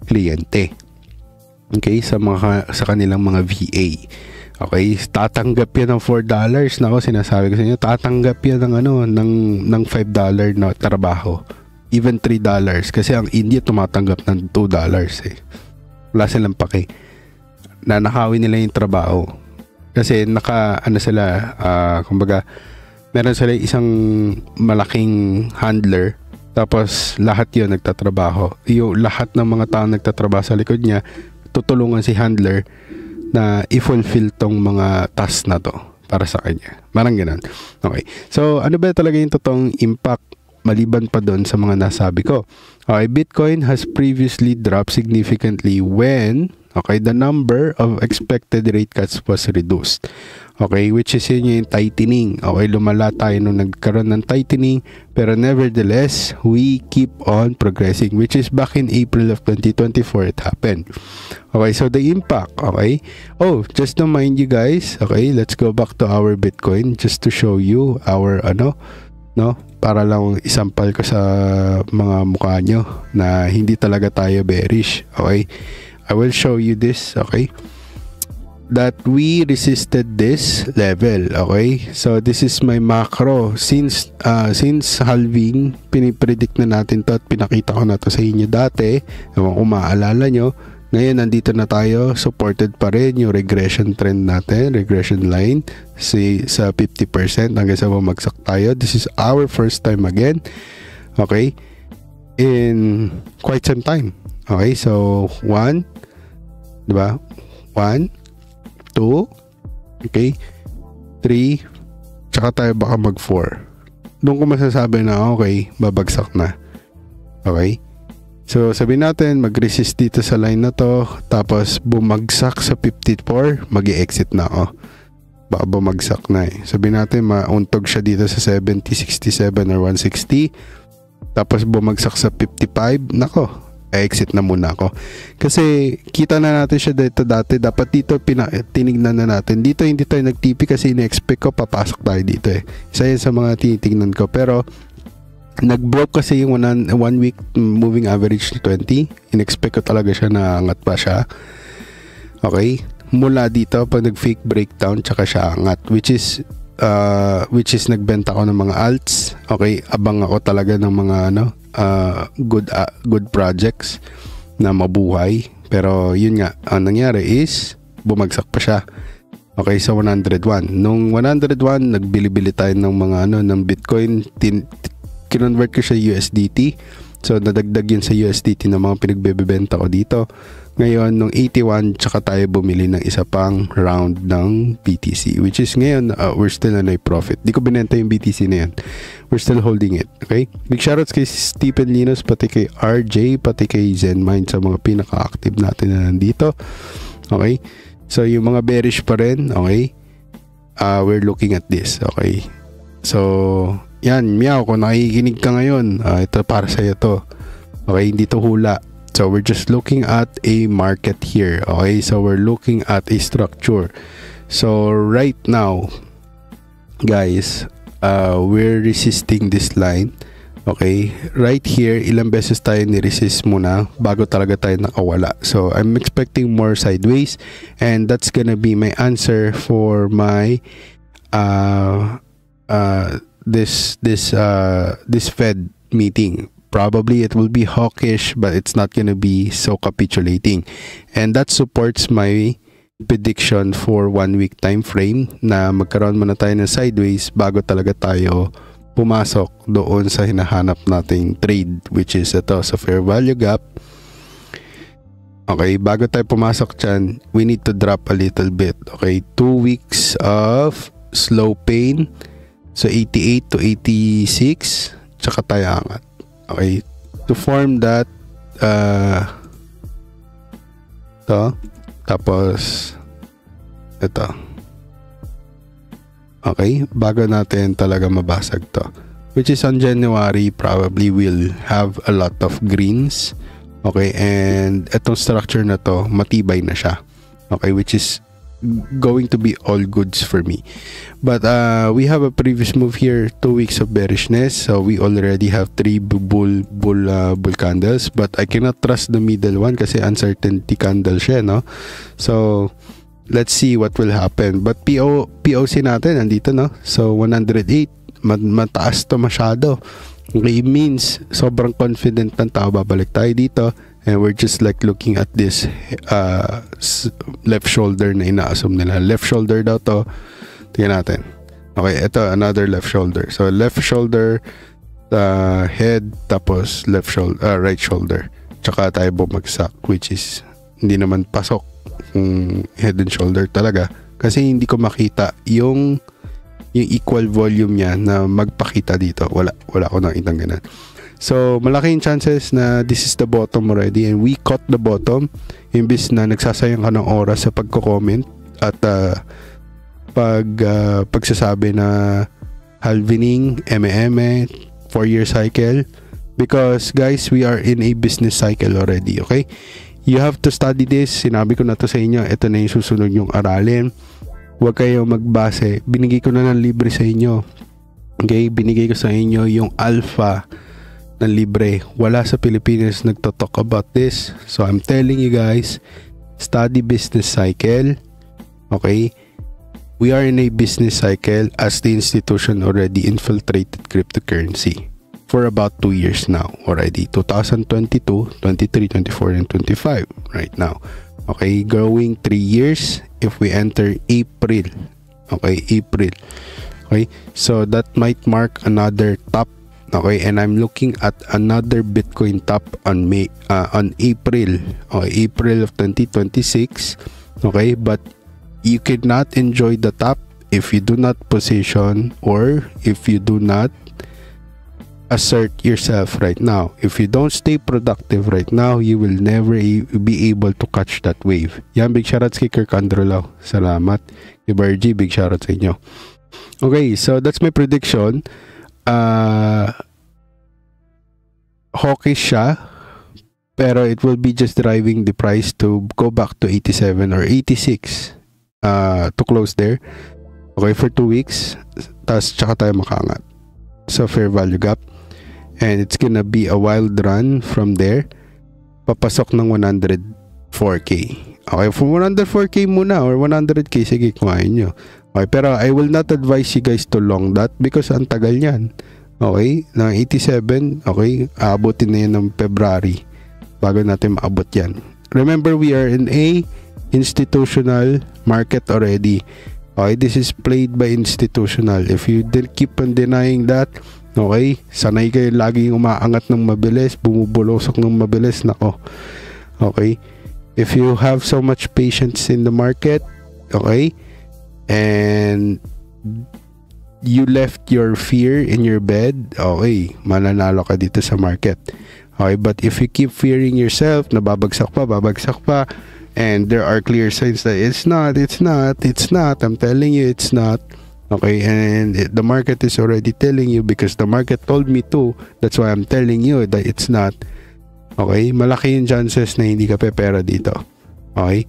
kliyente, okay, sa kanilang mga VA. Okay, tatanggap yan ng $4. Nako, sinasabi ko sa inyo, tatanggap yan ng $5 na trabaho, even $3, kasi ang India tumatanggap ng $2 eh. Wala silang pake, nanakawin nila yung trabaho kasi kumbaga meron sila isang malaking handler, tapos lahat yun nagtatrabaho. Yung lahat ng mga tao nagtatrabaho sa likod niya, tutulungan si handler na i-fulfill tong mga tasks na to para sa kanya. Parang ganun. Okay. So, ano ba talaga yung totoong impact maliban pa doon sa mga nasabi ko. Okay, Bitcoin has previously dropped significantly when the number of expected rate cuts was reduced. Okay, which is yun yung tightening. Okay, lumala tayo nung nagkaroon ng tightening, pero nevertheless, we keep on progressing, which is back in April of 2024 it happened. Okay, so the impact, okay? Oh, just to mind you guys, okay, let's go back to our Bitcoin just to show you our para lang isampal ko sa mga mukha nyo na hindi talaga tayo bearish. Okay, I will show you this, okay, that we resisted this level. Okay, so this is my macro since halving. Pinipredict na natin to at pinakita ko na to sa inyo dati, kung maalala nyo. Ngayon nandito na tayo, supported pa rin yung regression trend natin, regression line sa 50% hanggang sa bumagsak tayo. This is our first time again, okay, in quite some time. Okay, so 1, diba? 1, 2, okay, 3, tsaka tayo baka mag 4. Doon ko masasabi na okay, babagsak na. Okay, so sabihin natin mag-resist dito sa line na to, tapos bumagsak sa 54, mag-i-exit na ako. Baka bumagsak na Sabihin natin mauntog siya dito sa 70, 67 or 160, tapos bumagsak sa 55, nako, exit na muna ako. Kasi kita na natin siya dito dati. Dapat dito tinignan na natin. Dito hindi tayo nag-TP kasi ina-expect ko papasok tayo dito Isa yan sa mga tinitingnan ko. Pero nag-broke kasi yung 1 week moving average to 20. In-expect ko talaga siya na angat pa siya. Okay? Mula dito pag nag-fake breakdown tsaka siya angat. Which is nagbenta ko ng mga alts. Okay? Abang ako talaga ng mga good projects na mabuhay, pero yun nga ang nangyari is bumagsak pa siya. Okay, sa 101. Nung 101 nagbili-bili tayo ng mga ng Bitcoin, kinonvert ko siya USDT, so nadagdag yun sa USDT ng mga pinagbebenta ko dito. Ngayon nung 81 tsaka tayo bumili ng isa pang round ng BTC, which is ngayon we're still on a profit. Di ko binenta yung BTC na yan, we're still holding it. Okay, big shoutouts kay Stephen Linos, pati kay RJ, pati kay ZenMind sa mga pinaka-active natin na nandito. Okay, so yung mga bearish pa rin, okay, we're looking at this. Okay, so yan, Meow, kung nakikinig ka ngayon, ito para sa'yo to. Okay, hindi to hula. So we're just looking at a market here. Okay, so we're looking at a structure. So right now, guys, we're resisting this line. Okay, right here, ilang beses tayo ni-resist muna bago talaga tayo nakawala. So I'm expecting more sideways, and that's gonna be my answer for my this Fed meeting. Probably it will be hawkish, but it's not gonna be so capitulating, and that supports my prediction for 1 week time frame na magkaroon muna tayo ng sideways bago talaga tayo pumasok doon sa hinahanap nating trade, which is ito sa fair value gap. Okay, bago tayo pumasok dyan, we need to drop a little bit. Okay, 2 weeks of slow pain, so 88 to 86, tsaka tayo angat. Okay, to form that to, tapos ito. Okay, bago natin talaga mabasag to, which is on January, probably will have a lot of greens. Okay, and itong structure na to matibay na siya. Okay, which is going to be all goods for me. But we have a previous move here, 2 weeks of bearishness, so we already have 3 bull candles, but I cannot trust the middle one kasi uncertainty candle siya, no? So let's see what will happen. But POC natin nandito, no? So 108, mataas to masyado. Okay, means sobrang confident ng tao babalik tayo dito. And we're just like looking at this left shoulder na ina-assume nila. Left shoulder daw to. Tingnan natin. Okay, ito another left shoulder. So left shoulder, head, tapos left shoulder, right shoulder. Tsaka tayo bumagsak, which is hindi naman pasok kung head and shoulder talaga. Kasi hindi ko makita yung yung equal volume niya na magpakita dito. Wala ako nakitang ganun. So, malaking chances na this is the bottom already and we caught the bottom imbis na nagsasayang ka ng oras sa pagko-comment at pagsasabi na halvening, eme, 4-year cycle. Because guys, we are in a business cycle already, okay? You have to study this. Sinabi ko na to sa inyo. Ito na yung susunod yung aralin. Huwag kayo magbase. Binigay ko na ng libre sa inyo. Okay? Binigay ko sa inyo yung alpha ng libre. Wala sa Pilipinas nagto-talk about this. So, I'm telling you guys, study business cycle. Okay? We are in a business cycle as the institution already infiltrated cryptocurrency for about 2 years now already. 2022, 23, 24, and 25 right now. Okay, growing 3 years if we enter April. Okay, April. Okay, so that might mark another top. Okay, and I'm looking at another Bitcoin top on April. Okay, April of 2026. Okay, but you cannot enjoy the top if you do not position or if you do not assert yourself right now. If you don't stay productive right now, you will never be able to catch that wave. Yan, big shoutouts kay Kirk Androlaw. Salamat. Kay Bargy, big shoutouts sa inyo. Okay, so that's my prediction. Hawkish siya, pero it will be just driving the price to go back to 87 or 86 to close there. Okay, for 2 weeks. Tapos tsaka tayo makaangat sa fair value gap. And it's gonna be a wild run from there. Papasok ng 104k. Okay, from 104k muna or 100k, sige, kumain nyo. Okay, pero I will not advise you guys to long that because ang tagal niyan. Okay, ng 87, okay, aabotin na yan ng February bago natin maabot yan. Remember, we are in a institutional market already. Okay, this is played by institutional. If you keep on denying that, okay, sanay kayo laging umaangat ng mabilis, bumubulosok ng mabilis, nako. Okay, if you have so much patience in the market, okay, and you left your fear in your bed, okay, mananalo ka dito sa market. Okay, but if you keep fearing yourself, babagsak pa, and there are clear signs that it's not, I'm telling you, it's not. Okay, and the market is already telling you because the market told me to. That's why I'm telling you that it's not. Okay, malaki yung chances na hindi ka pepera dito. Okay,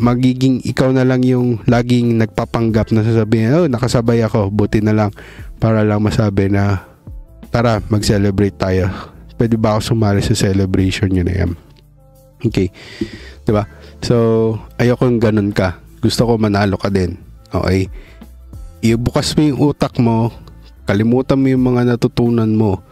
magiging ikaw na lang yung laging nagpapanggap na sasabihin, oh, nakasabay ako, buti na lang para lang masabi na tara, mag-celebrate tayo. Pwede ba ako sumali sa celebration yun na yan? Okay, diba? So, ayokong ganun ka. Gusto ko manalo ka din. Okay, ibukas mo yung utak mo, kalimutan mo yung mga natutunan mo.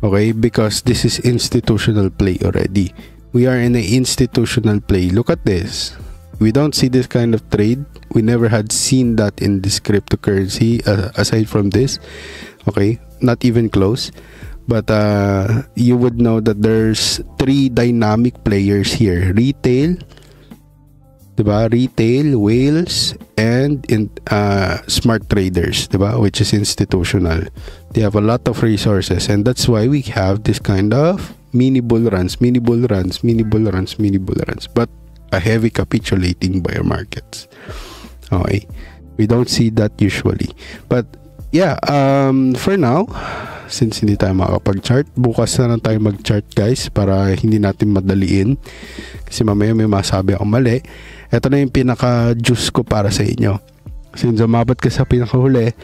Okay, because this is institutional play already. We are in an institutional play. Look at this. We don't see this kind of trade. We never had seen that in this cryptocurrency aside from this. Okay, not even close. But you would know that there's 3 dynamic players here. Retail, diba? Retail, whales, and smart traders, diba? Which is institutional. They have a lot of resources, and that's why we have this kind of mini bull runs, but a heavy capitulating by our markets. Okay, we don't see that usually, but yeah, for now, since hindi tayo makapag-chart, bukas na lang tayo mag-chart, guys, para hindi natin madaliin kasi mamaya may masabi akong mali. Ito na yung pinaka-juice ko para sa inyo. Since umabot ka sa pinakahuli,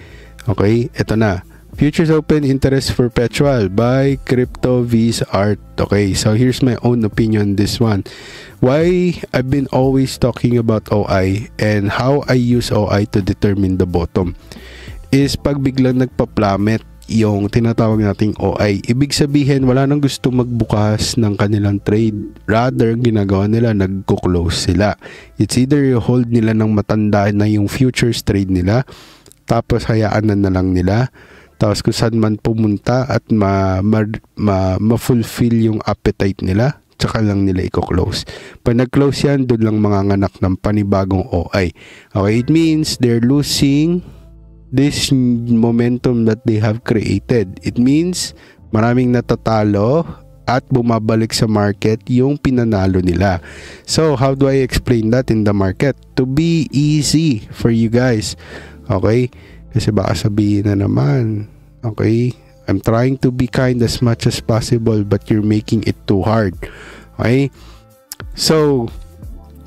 okay, ito na. Futures Open Interest Perpetual by Crypto V's Art. Okay, so here's my own opinion on this one. Why I've been always talking about OI and how I use OI to determine the bottom is pag biglang nagpa-plummet yung tinatawag nating OI, ibig sabihin wala nang gusto magbukas ng kanilang trade. Rather, ginagawa nila, nagko-close sila. It's either you hold nila ng matanda na yung futures trade nila, tapos hayaan na lang nila, tapos kung saan man pumunta at ma-fulfill yung appetite nila, tsaka lang nila i-close. Pag nag-close yan, doon lang manganganak ng panibagong OI. Okay, it means they're losing this momentum that they have created. It means maraming natatalo at bumabalik sa market yung pinanalo nila. So, how do I explain that in the market? To be easy for you guys. Okay? Kasi baka sabihin na naman, okay, I'm trying to be kind as much as possible but you're making it too hard. Okay? So,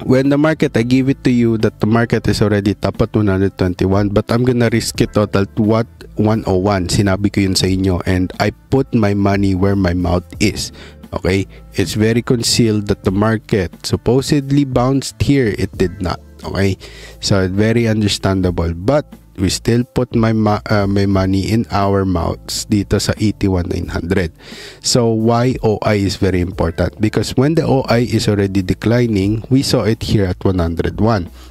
when the market, I give it to you that the market is already top at 121, but I'm gonna risk it total to what? 101. Sinabi ko yun sa inyo, and I put my money where my mouth is. Okay? It's very concealed that the market supposedly bounced here. It did not. Okay? So, very understandable. But, we still put my money in our mouths dito sa 81,900. So, why OI is very important? Because when the OI is already declining, we saw it here at 101.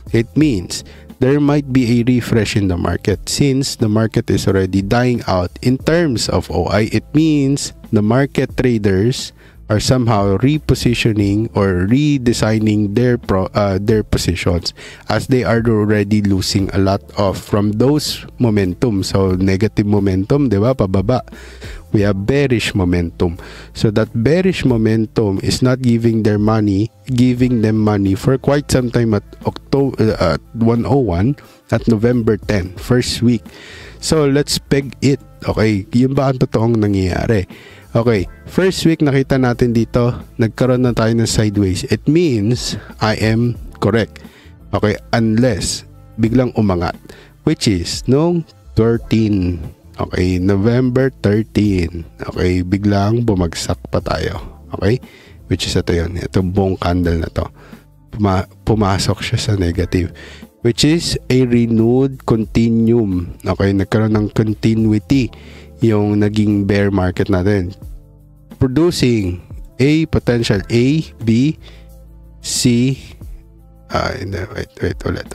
It means there might be a refresh in the market. Since the market is already dying out in terms of OI, it means the market traders are somehow repositioning or redesigning their positions, as they are already losing a lot of from those momentum. So negative momentum, di ba, pababa. We have bearish momentum. So that bearish momentum is not giving them money for quite some time at October 101 at November 10, first week. So let's peg it. Okay, yun ba ang totoong nangyayari? Okay, first week nakita natin dito, nagkaroon na tayo ng sideways. It means I am correct. Okay, unless biglang umangat, which is nung 13. Okay, November 13. Okay, biglang bumagsak pa tayo. Okay, which is ito yun. Ito buong candle na to. Pumasok siya sa negative, which is a renewed continuum. Okay, nagkaroon ng continuity yung naging bear market natin, producing a potential A, B, C, wait, ulit.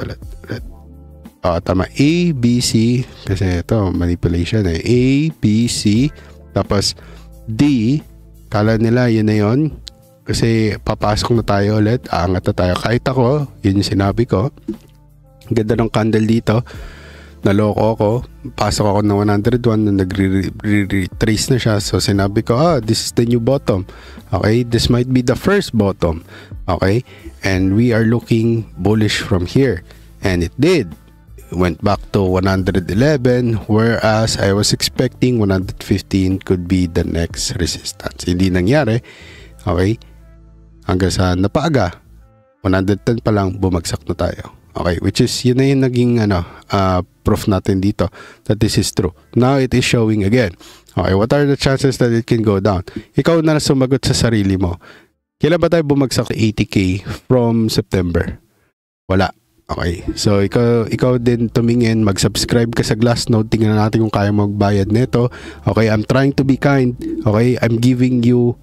Tama, A, B, C, kasi ito, manipulation eh. A, B, C, tapos D, kala nila yun na yun, kasi papasok na tayo ulit, aangat na tayo. Kahit ako, yun yung sinabi ko, ganda ng candle dito, naloko ako, pasok ako ng 101 na nag-retrace na siya. So sinabi ko, this is the new bottom. Okay, this might be the first bottom. Okay, and we are looking bullish from here, and it did. Went back to 111, whereas I was expecting 115 could be the next resistance. Hindi nangyari. Okay, hanggang sa napaaga 110 pa lang, bumagsak na tayo. Okay, which is yun na yung naging proof natin dito that this is true. Now it is showing again. Okay, what are the chances that it can go down? Ikaw na sumagot sa sarili mo. Kailan ba tayo bumagsak sa 80k from September? Wala. Okay, so ikaw din tumingin, mag-subscribe ka sa Glassnode, tingnan natin kung kaya magbayad nito. Okay, I'm trying to be kind. Okay, I'm giving you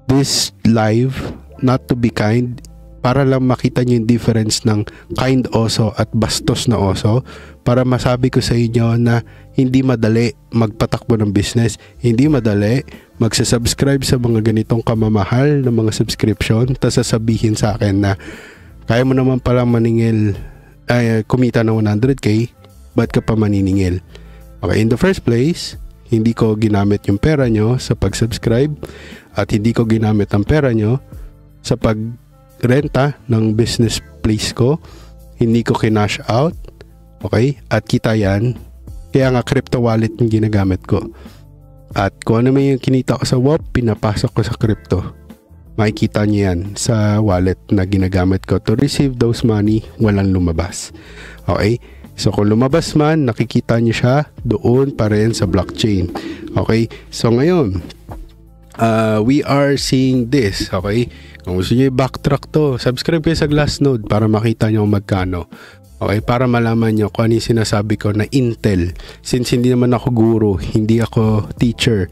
this live not to be kind, para lang makita nyo yung difference ng kind oso at bastos na oso, para masabi ko sa inyo na hindi madali magpatakbo ng business, hindi madali magsasubscribe sa mga ganitong kamamahal na mga subscription, tapos sasabihin sa akin na kaya mo naman palang maningil, kumita ng 100k, ba't ka pa maniningil? Okay, in the first place, hindi ko ginamit yung pera nyo sa pag-subscribe, at hindi ko ginamit ang pera nyo sa renta ng business place ko, hindi ko kinash out. Okay, at kita yan, kaya nga crypto wallet yung ginagamit ko, at kung ano may yung kinita ko sa WAP, pinapasok ko sa crypto. Makikita niyo yan sa wallet na ginagamit ko to receive those money, walang lumabas. Okay, so kung lumabas man, nakikita niyo siya doon pa rin sa blockchain. Okay, so ngayon we are seeing this. Okay, kung gusto nyo i-backtrack to, subscribe kayo sa Glassnode para makita nyo magkano. Okay, para malaman nyo kung ano yung sinasabi ko na intel. Since hindi naman ako guru, hindi ako teacher,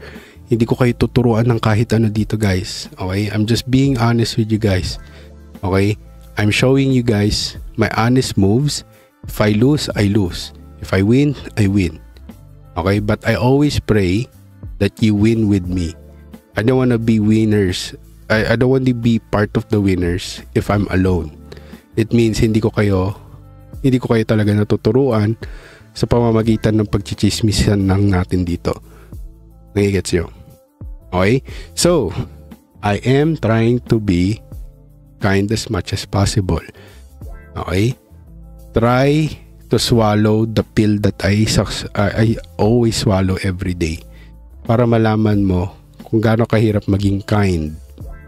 hindi ko kayo tuturuan ng kahit ano dito, guys. Okay, I'm just being honest with you guys. Okay, I'm showing you guys my honest moves. If I lose, I lose. If I win, I win. Okay, but I always pray that you win with me. I don't want to be winners. I don't want to be part of the winners if I'm alone. It means hindi ko kayo talaga natuturuan sa pamamagitan ng pagchichismisan lang natin dito. Nagigets nyo? Okay? So, I am trying to be kind as much as possible. Okay? Try to swallow the pill that I always swallow every day. Para malaman mo kung gaano kahirap maging kind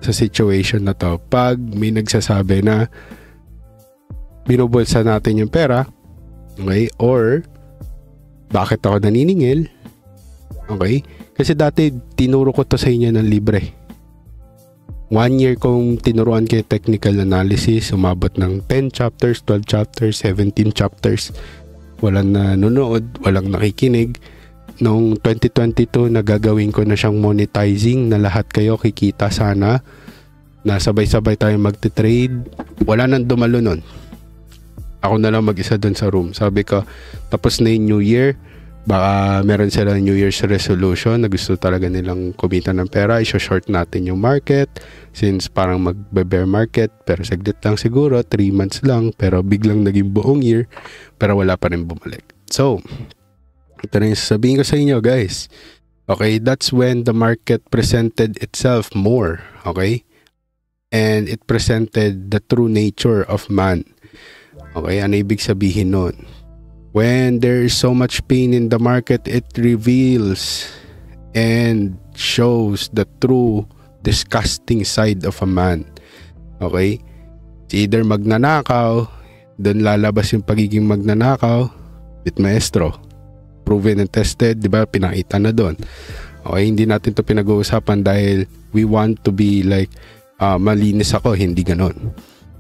sa situation na to pag may nagsasabi na binubulsa natin yung pera, okay, or bakit ako naniningil, okay, kasi dati tinuro ko to sa inyo ng libre. 1 year kong tinuruan kayo technical analysis, umabot ng 10 chapters, 12 chapters, 17 chapters, walang nanonood, walang nakikinig. Noong 2022, nagagawin ko na siyang monetizing na lahat kayo kikita sana na sabay-sabay tayo magte-trade. Wala nang dumalo nun. Ako na lang mag-isa dun sa room. Sabi ko, tapos na yung New Year, baka meron sila New Year's resolution na gusto talaga nilang kumita ng pera, i-short natin yung market since parang magbe-bear market, pero saglit lang siguro, 3 months lang, pero biglang naging buong year, pero wala pa rin bumalik. So, ito na yung sasabihin ko sa inyo, guys. Okay, that's when the market presented itself more, okay? And it presented the true nature of man. Okay, ano ibig sabihin nun? When there is so much pain in the market, it reveals and shows the true disgusting side of a man. Okay? It's either magnanakaw, doon lalabas yung pagiging magnanakaw with maestro. Proven and tested, di ba? Pinakita na doon. Okay, hindi natin to pinag-uusapan dahil we want to be like, malinis ako, hindi ganon.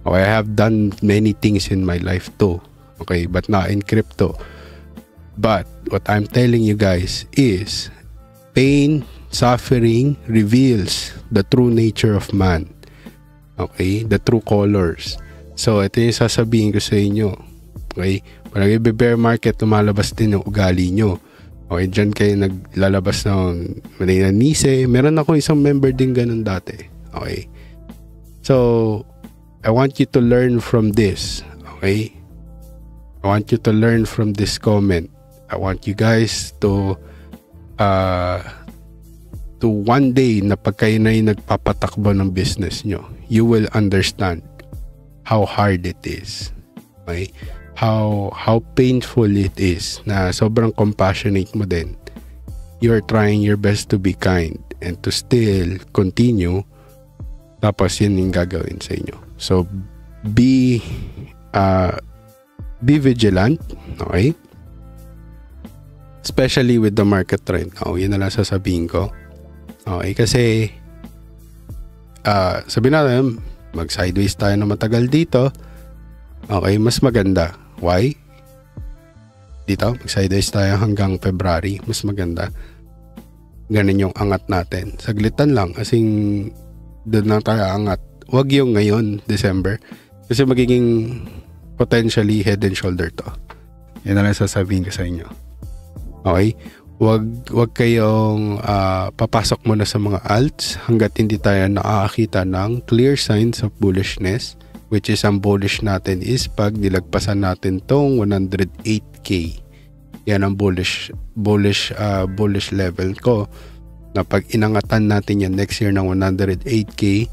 Okay, I have done many things in my life too. Okay, but not in crypto. But what I'm telling you guys is pain, suffering reveals the true nature of man. Okay, the true colors. So, ito yung sasabihin ko sa inyo. Okay, pag i-bear market, lumalabas din yung ugali nyo. Okay, dyan kayo naglalabas ng maninanise. Meron ako isang member din ganun dati. Okay, so I want you to learn from this. Okay, I want you to learn from this comment. I want you guys to one day na pag kayo na yung nagpapatakbo ng business nyo, you will understand how hard it is. Okay? How painful it is na sobrang compassionate mo din. You're trying your best to be kind and to still continue, tapos yun yung gagawin sa inyo. So, be vigilant, okay? Especially with the market trend. Yun na lang sasabihin ko. Okay, kasi sabihin natin, mag-sideways tayo na matagal dito. Okay, mas maganda. Why? Dito, mag-sideways tayo hanggang February. Mas maganda. Ganun yung angat natin. Saglitan lang, kasing doon lang tayo angat. Huwag yung ngayon, December. Kasi magiging potentially head and shoulder to. Yan na lang sasabihin ko sa inyo. Okay? Huwag kayong papasok muna sa mga alts hanggat hindi tayo nakakita ng clear signs of bullishness, which is ang bullish natin is pag nilagpasan natin tong 108k. Yan ang bullish level ko, na pag inangatan natin yan next year ng 108k,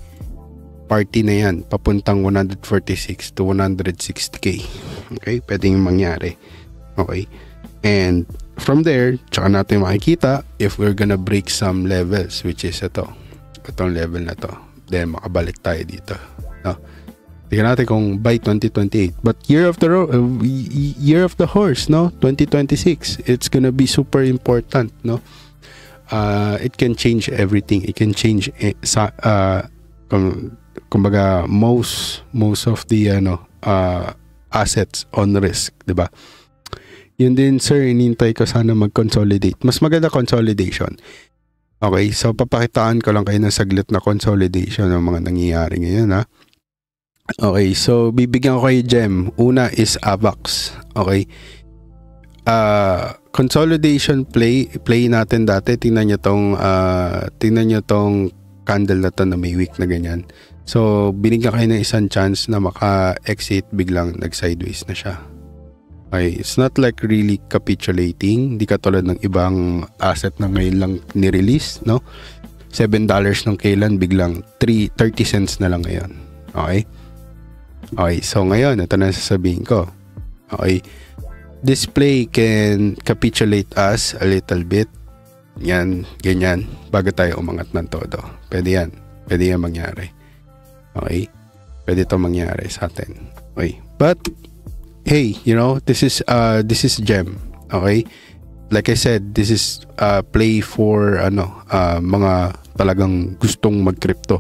party na yan papuntang 146 to 160k. Okay, pwedeng mangyari. Okay, and from there, tsaka natin makikita if we're gonna break some levels, which is itong level na to, then makabalik tayo dito, no? Tingnan natin kung by 2028. But year of the horse, no? 2026. It's gonna be super important, no? It can change everything. It can change kumbaga most of the assets on risk, 'di ba? Yun din, sir, inintay ko sana mag-consolidate. Mas maganda consolidation. Okay, so papakitaan ko lang kayo ng saglit na consolidation ng mga nangyayari ngayon, ha? Okay, so bibigyan ko kayo gem. Una is AVAX. Okay. Consolidation play natin dati. Tingnan nyo tong candle na to na may wick na ganyan. So binigyan kayo ng isang chance na maka-exit, biglang nag-sideways na siya. Okay, it's not like really capitulating. Hindi katulad ng ibang asset na ngayon lang ni-release, no? $7 nung kailan, biglang 30 cents na lang ngayon. Okay? Okay, so ngayon, ito na sasabihin ko. Okay, display can capitulate us a little bit. Yan, ganyan, bago tayo umangat ng todo. Pwede yan mangyari. Okay? Pwede ito mangyari sa atin. Okay, but hey, you know, this is gem. Okay, like I said, this is play for mga talagang gustong mag-crypto.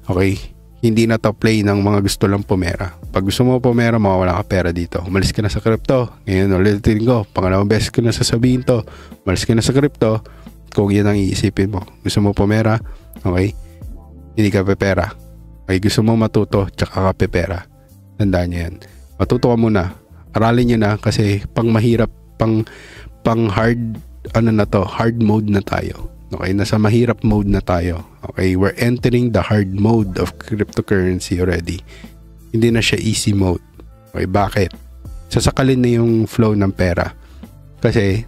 Okay, hindi na to play ng mga gusto lang pumera. Pag gusto mo pumera, mawawala ka pera dito. Umalis ka na sa crypto. Ngayon ulitin ko, pangalawang beses ko na sasabihin to, umalis ka na sa crypto kung yan ang iisipin mo. Gusto mo pumera, okay, hindi ka pepera. Okay, gusto mo matuto, tsaka ka pepera. Tandaan niyo yan. Matuto ka muna. Aralin nyo na kasi pang mahirap, pang hard, hard mode na tayo. Okay, nasa mahirap mode na tayo. Okay, we're entering the hard mode of cryptocurrency already. Hindi na siya easy mode. Okay, bakit? Sasakalin na yung flow ng pera. Kasi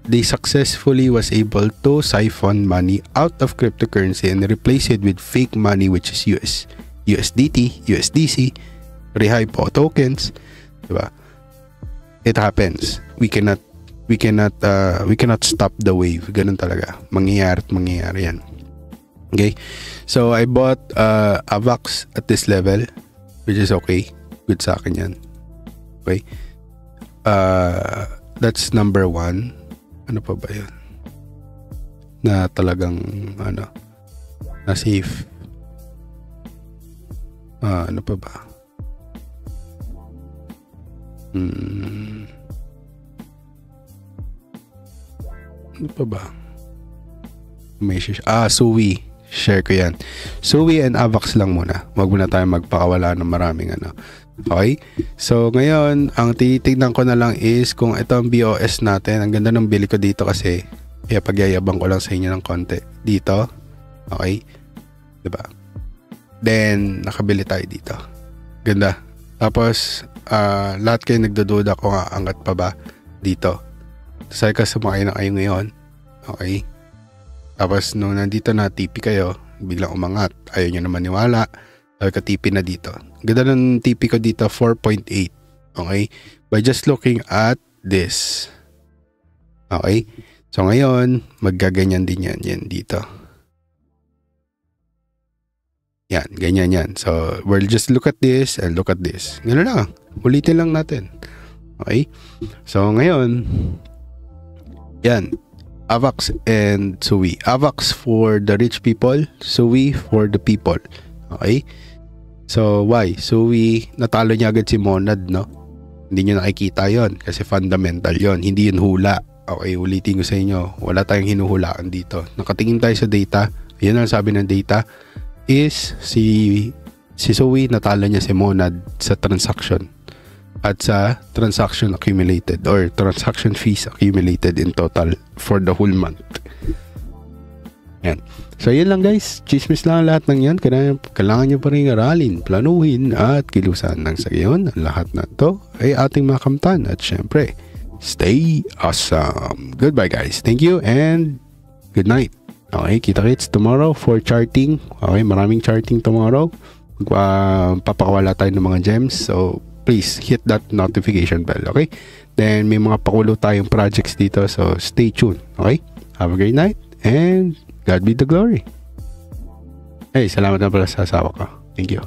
they successfully was able to siphon money out of cryptocurrency and replace it with fake money, which is USDT, USDC, Rehypo tokens, diba? It happens. We cannot stop the wave. Ganun talaga. Mangyayari yan. Okay? So I bought AVAX at this level, which is okay. Good sa akin yan. Okay? That's number 1. Ano pa ba yun? Na talagang na safe. Ano pa ba? Ano pa ba? May Sui. Share ko yan. Sui and AVAX lang muna. Wag muna tayo magpakawala ng maraming Okay? So, ngayon, ang tinitignan ko na lang is kung ito ang BOS natin. Ang ganda ng bili ko dito kasi pagyayabang ko lang sa inyo ng konti. Dito. Okay? Diba? Then, nakabili tayo dito. Ganda. Tapos, lahat kayo nagdududa kung aangat pa ba dito. Sabi ka sumakay na kayo ngayon. Okay? Tapos, nung nandito na, TP kayo, biglang umangat. Ayaw nyo naman niwala. Sabi ka, TP na dito. Ganda ng TP ko dito, 4.8. Okay? By just looking at this. Okay? So, ngayon, maggaganyan din yan. Yan dito. Yan, ganyan yan. So, we'll just look at this and look at this. Ganun lang. Ulitin lang natin. Okay? So, ngayon, yan. AVAX and Sui. AVAX for the rich people. Sui for the people. Okay? So, why? Sui, natalo niya agad si Monad, no? Hindi nyo nakikita yon kasi fundamental yon. Hindi yun hula. Okay, ulitin ko sa inyo. Wala tayong hinuhulaan dito. Nakatingin tayo sa data. Yan ang sabi ng data. Is si Sui, natalo niya si Monad sa transaction at sa transaction accumulated or transaction fees accumulated in total for the whole month. Yan. So yun lang guys, chismis lang lahat ng yan. Kailangan nyo pa rin aralin, planuhin at kilusan ng sa gayon. Ang lahat na to ay ating makamtan at syempre stay awesome. Goodbye guys, thank you and good night. Okay, kita-kits tomorrow for charting. Okay, maraming charting tomorrow. Papakawala tayo ng mga gems. So, please hit that notification bell. Okay? Then, may mga pakulo tayong projects dito. So, stay tuned. Okay? Have a great night. And God be the glory. Hey, salamat na pala sa asawa ko. Thank you.